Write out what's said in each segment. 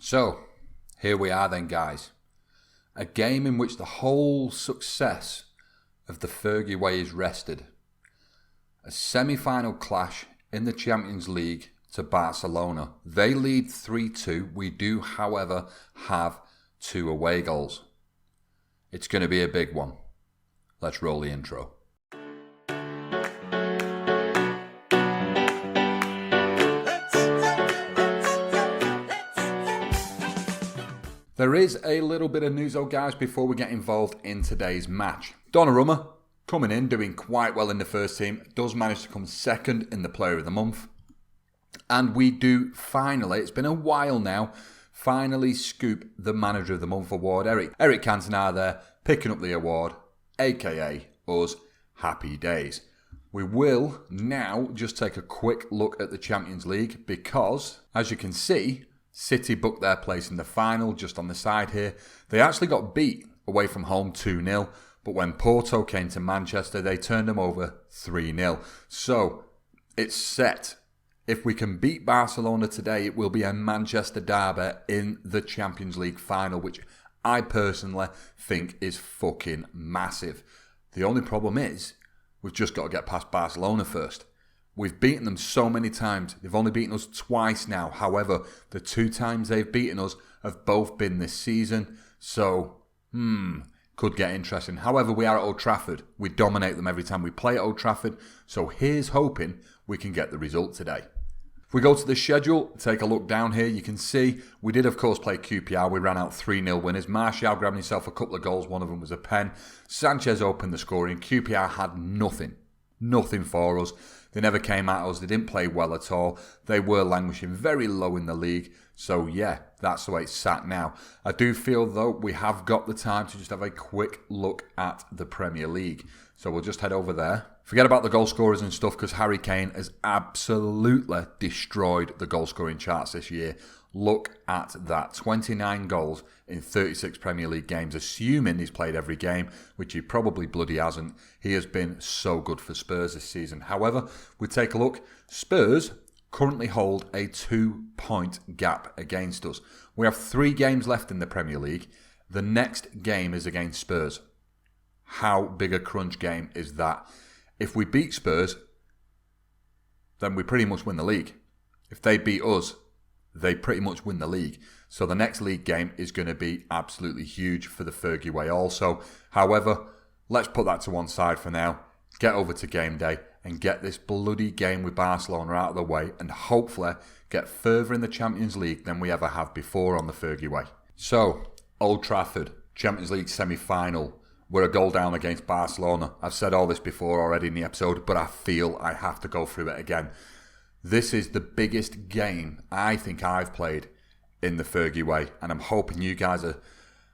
So, here we are then, guys. A game in which the whole success of the Fergie Way is rested. A semi-final clash in the Champions League to Barcelona. They lead 3-2. We do, however, have 2 away goals. It's going to be a big one. Let's roll the intro. There is a little bit of news, guys, before we get involved in today's match. Donnarumma, coming in, doing quite well in the first team, does manage to come second in the Player of the Month. And we do finally, it's been a while now, finally scoop the Manager of the Month award. Eric Cantona there, picking up the award, aka us, happy days. We will now just take a quick look at the Champions League because, as you can see, City booked their place in the final just on the side here. They actually got beat away from home 2-0, but when Porto came to Manchester, they turned them over 3-0. So, it's set. If we can beat Barcelona today, it will be a Manchester derby in the Champions League final, which I personally think is fucking massive. The only problem is, we've just got to get past Barcelona first. We've beaten them so many times. They've only beaten us twice now. However, the 2 times they've beaten us have both been this season. So, could get interesting. However, we are at Old Trafford. We dominate them every time we play at Old Trafford. So here's hoping we can get the result today. If we go to the schedule, take a look down here, you can see we did, of course, play QPR. We ran out 3-0 winners. Martial grabbing himself a couple of goals. One of them was a pen. Sanchez opened the scoring. QPR had nothing. Nothing for us. They never came at us. They didn't play well at all. They were languishing very low in the league. So yeah, that's the way it's sat now. I do feel though we have got the time to just have a quick look at the Premier League. So we'll just head over there. Forget about the goal scorers and stuff because Harry Kane has absolutely destroyed the goal scoring charts this year. Look at that. 29 goals in 36 Premier League games, assuming he's played every game, which he probably bloody hasn't. He has been so good for Spurs this season. However, we take a look. Spurs currently hold a 2-point gap against us. We have 3 games left in the Premier League. The next game is against Spurs. How big a crunch game is that? If we beat Spurs, then we pretty much win the league. If they beat us, they pretty much win the league. So the next league game is going to be absolutely huge for the Fergie Way also. However, let's put that to one side for now. Get over to game day and get this bloody game with Barcelona out of the way and hopefully get further in the Champions League than we ever have before on the Fergie Way. So, Old Trafford, Champions League semi-final. We're a goal down against Barcelona. I've said all this before already in the episode, but I feel I have to go through it again. This is the biggest game I think I've played in the Fergie Way, and I'm hoping you guys are,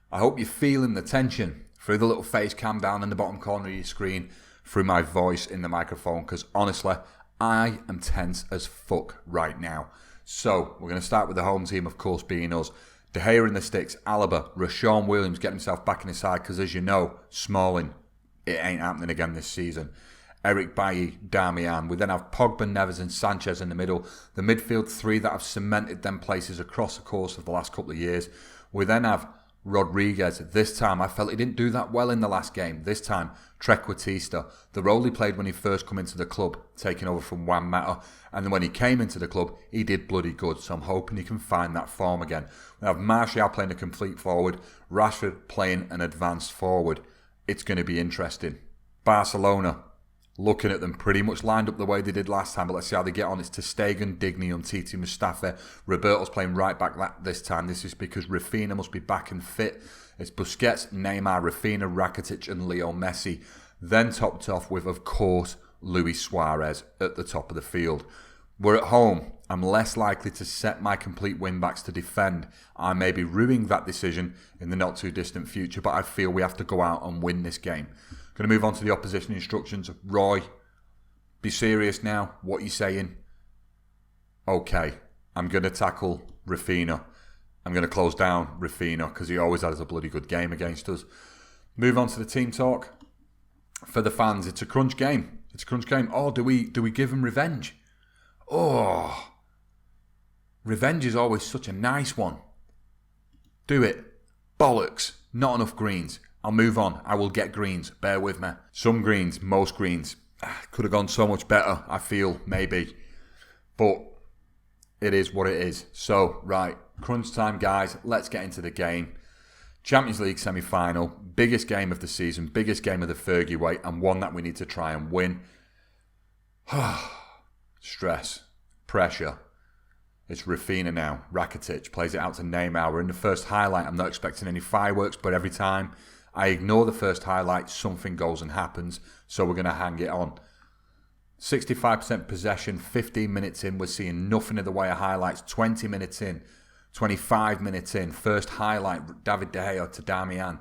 I hope you're feeling the tension through the little face cam down in the bottom corner of your screen, through my voice in the microphone, because honestly, I am tense as fuck right now. So, we're going to start with the home team, of course, being us. De Gea in the sticks, Alaba, Rashawn Williams getting himself back in his side, because as you know, Smalling, it ain't happening again this season. Eric Bailly, Darmian. We then have Pogba, Neves and Sanchez in the middle. The midfield 3 that have cemented them places across the course of the last couple of years. We then have Rodriguez. This time, I felt he didn't do that well in the last game. This time, Trequartista. The role he played when he first come into the club, taking over from Juan Mata. And then when he came into the club, he did bloody good. So I'm hoping he can find that form again. We have Martial playing a complete forward. Rashford playing an advanced forward. It's going to be interesting. Barcelona. Looking at them pretty much lined up the way they did last time, but let's see how they get on. It's Ter Stegen, Digny, Umtiti, Mustafi. Roberto's playing right back this time. This is because Rafinha must be back and fit. It's Busquets, Neymar, Rafinha, Rakitic and Leo Messi. Then topped off with, of course, Luis Suarez at the top of the field. We're at home. I'm less likely to set my complete wing-backs to defend. I may be ruining that decision in the not-too-distant future, but I feel we have to go out and win this game. Going to move on to the opposition instructions. Roy, be serious now. What are you saying? Okay, I'm going to tackle Rafinha. I'm going to close down Rafinha because he always has a bloody good game against us. Move on to the team talk. For the fans, it's a crunch game. It's a crunch game. Oh, do we give him revenge? Oh, revenge is always such a nice one. Do it. Bollocks. Not enough greens. I'll move on. I will get greens. Bear with me. Some greens, most greens. Could have gone so much better, I feel, maybe. But it is what it is. So, right. Crunch time, guys. Let's get into the game. Champions League semi-final. Biggest game of the season. Biggest game of the Fergie Way. And one that we need to try and win. Stress. Pressure. It's Rafinha now. Rakitic plays it out to Neymar. We're in the first highlight. I'm not expecting any fireworks, but every time I ignore the first highlight, something goes and happens. So we're going to hang it on. 65% possession, 15 minutes in. We're seeing nothing in the way of highlights. 20 minutes in, 25 minutes in. First highlight, David De Gea to Darmian.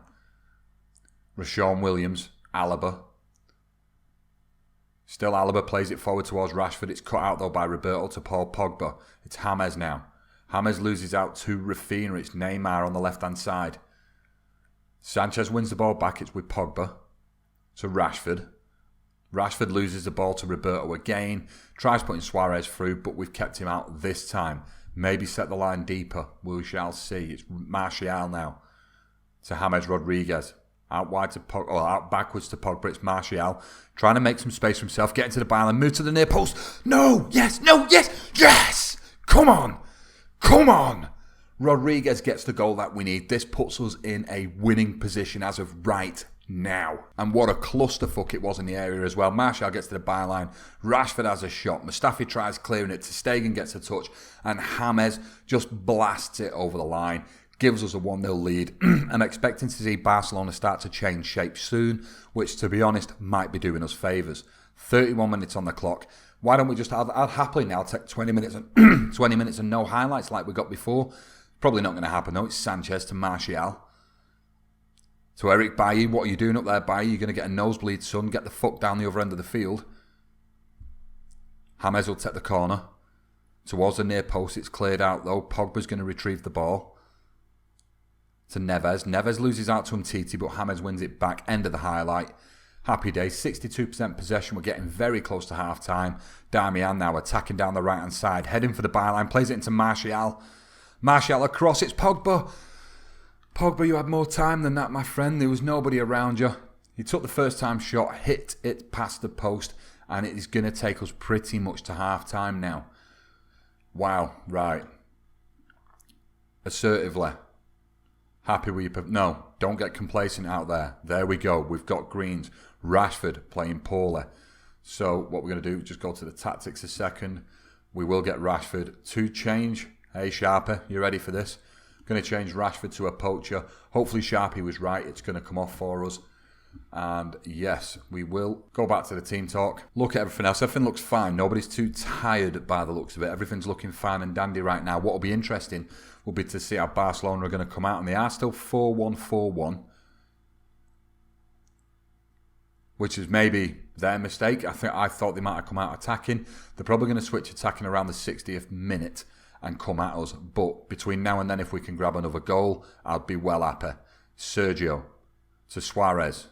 Rashawn Williams, Alaba. Still Alaba plays it forward towards Rashford. It's cut out though by Roberto to Paul Pogba. It's James now. James loses out to Rafinha. It's Neymar on the left-hand side. Sanchez wins the ball back. It's with Pogba to Rashford. Rashford loses the ball to Roberto again. Tries putting Suarez through, but we've kept him out this time. Maybe set the line deeper. We shall see. It's Martial now to James Rodriguez. Out wide to Pogba, or out backwards to Pogba. It's Martial trying to make some space for himself. Get into the byline, move to the near post. No, yes, no, yes, yes. Come on, come on. Rodriguez gets the goal that we need. This puts us in a winning position as of right now. And what a clusterfuck it was in the area as well. Martial gets to the byline. Rashford has a shot. Mustafi tries clearing it. Ter Stegen gets a touch. And James just blasts it over the line. Gives us a 1-0 lead. I'm expecting to see Barcelona start to change shape soon, which, to be honest, might be doing us favours. 31 minutes on the clock. Why don't we just... I'll happily now take 20 minutes and 20 minutes and no highlights like we got before. Probably not going to happen, though. It's Sanchez to Martial. To Eric Bailly. What are you doing up there, Bailly? You're going to get a nosebleed, son. Get the fuck down the other end of the field. James will take the corner. Towards the near post. It's cleared out, though. Pogba's going to retrieve the ball. To Neves. Neves loses out to Umtiti, but James wins it back. End of the highlight. Happy day. 62% possession. We're getting very close to half-time. Darmian now attacking down the right-hand side. Heading for the byline. Plays it into Martial. Martial across. It's Pogba. Pogba, you had more time than that, my friend. There was nobody around you. You took the first-time shot, hit it past the post, and it is going to take us pretty much to half-time now. Wow. Right. Assertively. Happy with you. No, don't get complacent out there. There we go. We've got greens. Rashford playing poorly. So what we're going to do, just go to the tactics a second. We will get Rashford to change. Hey, Sharpie, you ready for this? Going to change Rashford to a poacher. Hopefully Sharpie was right. It's going to come off for us. And yes, we will go back to the team talk. Look at everything else. Everything looks fine. Nobody's too tired by the looks of it. Everything's looking fine and dandy right now. What will be interesting will be to see how Barcelona are going to come out. And they are still 4-1-4-1. Which is maybe their mistake. I thought they might have come out attacking. They're probably going to switch attacking around the 60th minute and come at us. But between now and then, if we can grab another goal, I'd be well happy. Sergio to Suarez.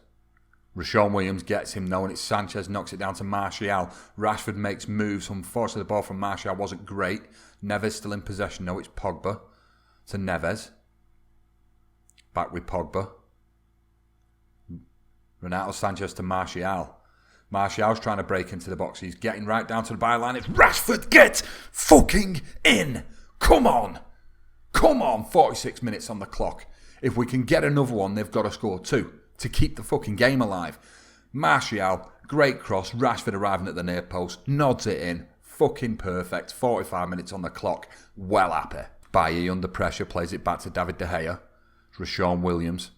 Rashawn Williams gets him though, and it's Sanchez knocks it down to Martial. Rashford makes moves. Unfortunately, the ball from Martial wasn't great. Neves still in possession. No, it's Pogba to Neves. Back with Pogba. Renato Sanchez to Martial. Martial's trying to break into the box. He's getting right down to the byline. It's Rashford. Get fucking in. Come on. Come on. 46 minutes on the clock. If we can get another one, they've got to score two to keep the fucking game alive. Martial, great cross. Rashford arriving at the near post. Nods it in. Fucking perfect. 45 minutes on the clock. Well happy. Bailly under pressure. Plays it back to David De Gea. Rashawn Williams.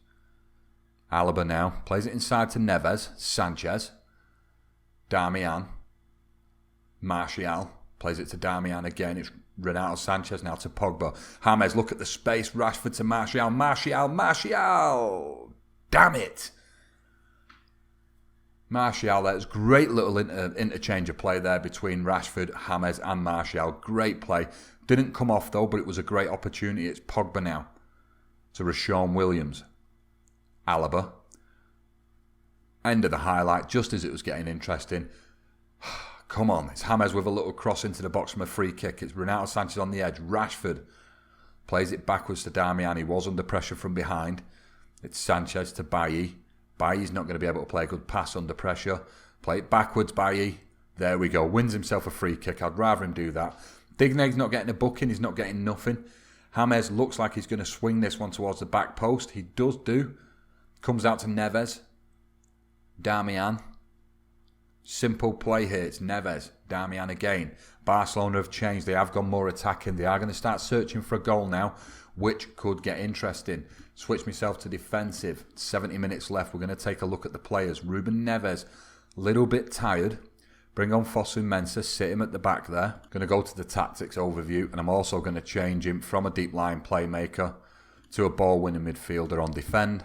Alaba now. Plays it inside to Neves. Sanchez. Darmian. Martial. Plays it to Darmian again. It's Renato Sanchez now to Pogba. James, look at the space. Rashford to Martial. Martial. Damn it. Martial, there's great little interchange of play there between Rashford, James and Martial. Great play. Didn't come off though, but it was a great opportunity. It's Pogba now to Rashawn Williams. Alaba. End of the highlight, just as it was getting interesting. Come on, it's James with a little cross into the box from a free kick. It's Renato Sanchez on the edge. Rashford Plays it backwards to Darmian. He was under pressure from behind. It's Sanchez to Bailly. Bailly's not going to be able to play a good pass under pressure. Play it backwards, Bailly. There we go. Wins himself a free kick. I'd rather him do that. Dignay's not getting a booking. He's not getting nothing. James looks like he's going to swing this one towards the back post. He does do. Comes out to Neves. Darmian. Simple play here. It's Neves. Darmian again. Barcelona have changed. They have gone more attacking. They are going to start searching for a goal now, which could get interesting. Switch myself to defensive. 70 minutes left. We're going to take a look at the players. Ruben Neves, little bit tired. Bring on Fosu-Mensah. Sit him at the back there. Going to go to the tactics overview. And I'm also going to change him from a deep line playmaker to a ball-winning midfielder on defend,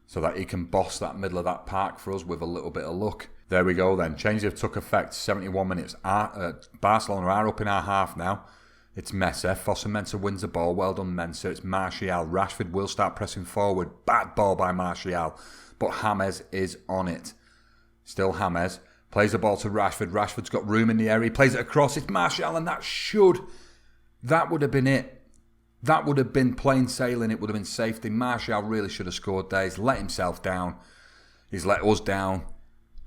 so that he can boss that middle of that park for us with a little bit of luck. There we go then. Changes took effect. 71 minutes. Barcelona are up in our half now. It's Messi. Fosu-Mensah wins the ball. Well done, Mensah. It's Martial. Rashford will start pressing forward. Bad ball by Martial. But James is on it. Still James. Plays the ball to Rashford. Rashford's got room in the area. He plays it across. It's Martial, and that would have been it. That would have been plain sailing. It would have been safety. Martial really should have scored there. He's let himself down. He's let us down.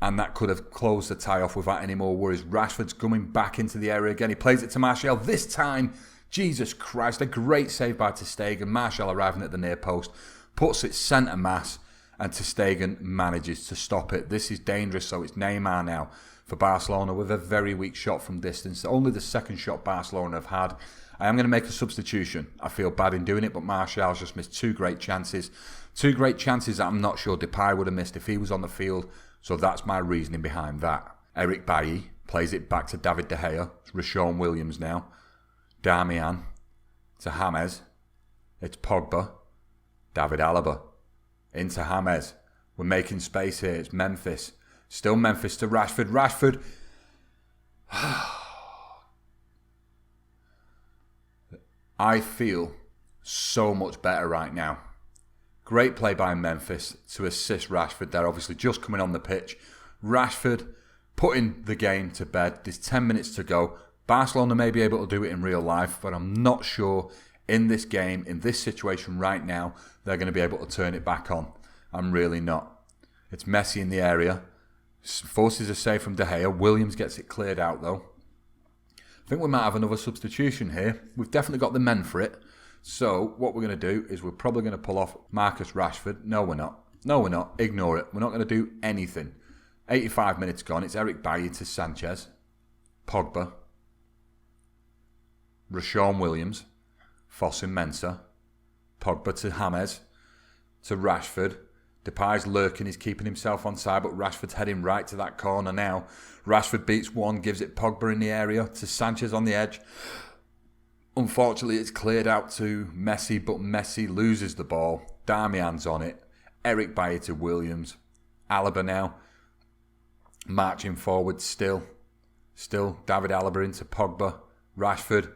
And that could have closed the tie off without any more worries. Rashford's coming back into the area again. He plays it to Martial. This time, Jesus Christ, a great save by ter Stegen. Martial arriving at the near post. Puts it centre mass. And ter Stegen manages to stop it. This is dangerous. So it's Neymar now for Barcelona with a very weak shot from distance. Only the second shot Barcelona have had. I am going to make a substitution. I feel bad in doing it, but Martial's just missed two great chances. Two great chances that I'm not sure Depay would have missed if he was on the field. So that's my reasoning behind that. Eric Bailly plays it back to David De Gea. It's Rashawn Williams now. Darmian to James. It's Pogba. David Alaba. Into James. We're making space here. It's Memphis. Still Memphis to Rashford. Rashford. I feel so much better right now. Great play by Memphis to assist Rashford there. Obviously just coming on the pitch. Rashford putting the game to bed. There's 10 minutes to go. Barcelona may be able to do it in real life, but I'm not sure in this game, in this situation right now, they're going to be able to turn it back on. I'm really not. It's Messi in the area. Forces a save from De Gea. Williams gets it cleared out though. I think we might have another substitution here. We've definitely got the men for it. So what we're going to do is we're probably going to pull off Marcus Rashford. No, we're not. No, we're not. Ignore it. We're not going to do anything. 85 minutes gone. It's Eric Bailly to Sanchez. Pogba. Rashawn Williams. Fosu-Mensah. Pogba to James. To Rashford. Depay's lurking. He's keeping himself on side, but Rashford's heading right to that corner now. Rashford beats one, gives it Pogba in the area to Sanchez on the edge. Unfortunately, it's cleared out to Messi, but Messi loses the ball. Darmian's on it. Eric Bailly to Williams. Alaba now marching forward still. Still David Alaba into Pogba. Rashford.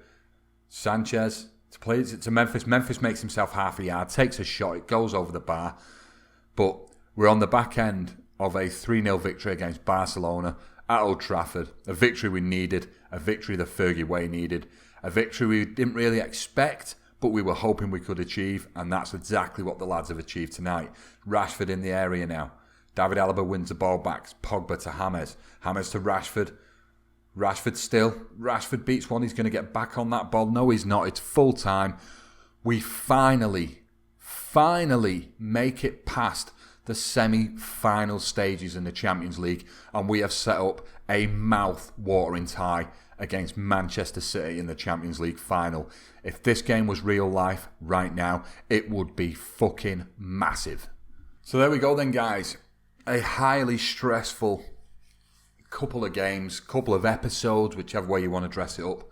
Sanchez plays it to Memphis. Memphis makes himself half a yard, takes a shot. It goes over the bar. But we're on the back end of a 3-0 victory against Barcelona at Old Trafford. A victory we needed. A victory the Fergie Way needed. A victory we didn't really expect, but we were hoping we could achieve, and that's exactly what the lads have achieved tonight. Rashford in the area now. David Alaba wins the ball back. Pogba to James. James to Rashford. Rashford still. Rashford beats one. He's going to get back on that ball. No, he's not. It's full time. We finally make it past the semi-final stages in the Champions League, and we have set up a mouth-watering tie against Manchester City in the Champions League final. If this game was real life right now, it would be fucking massive. So there we go then, guys. A highly stressful couple of games, couple of episodes, whichever way you want to dress it up.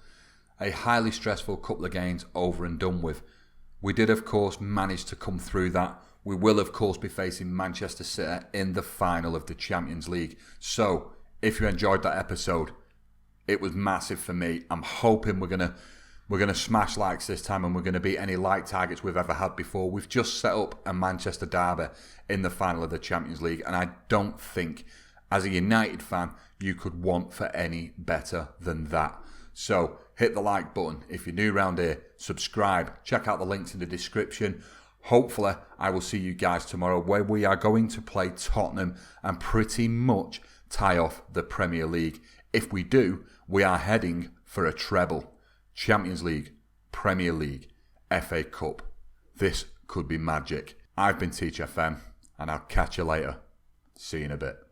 A highly stressful couple of games over and done with. We did, of course, manage to come through that. We will, of course, be facing Manchester City in the final of the Champions League. So, if you enjoyed that episode, it was massive for me. I'm hoping we're gonna smash likes this time, and we're gonna beat any like targets we've ever had before. We've just set up a Manchester derby in the final of the Champions League, and I don't think, as a United fan, you could want for any better than that. So, hit the like button. If you're new around here, subscribe. Check out the links in the description. Hopefully, I will see you guys tomorrow where we are going to play Tottenham and pretty much tie off the Premier League. If we do, we are heading for a treble. Champions League, Premier League, FA Cup. This could be magic. I've been Teach FM, and I'll catch you later. See you in a bit.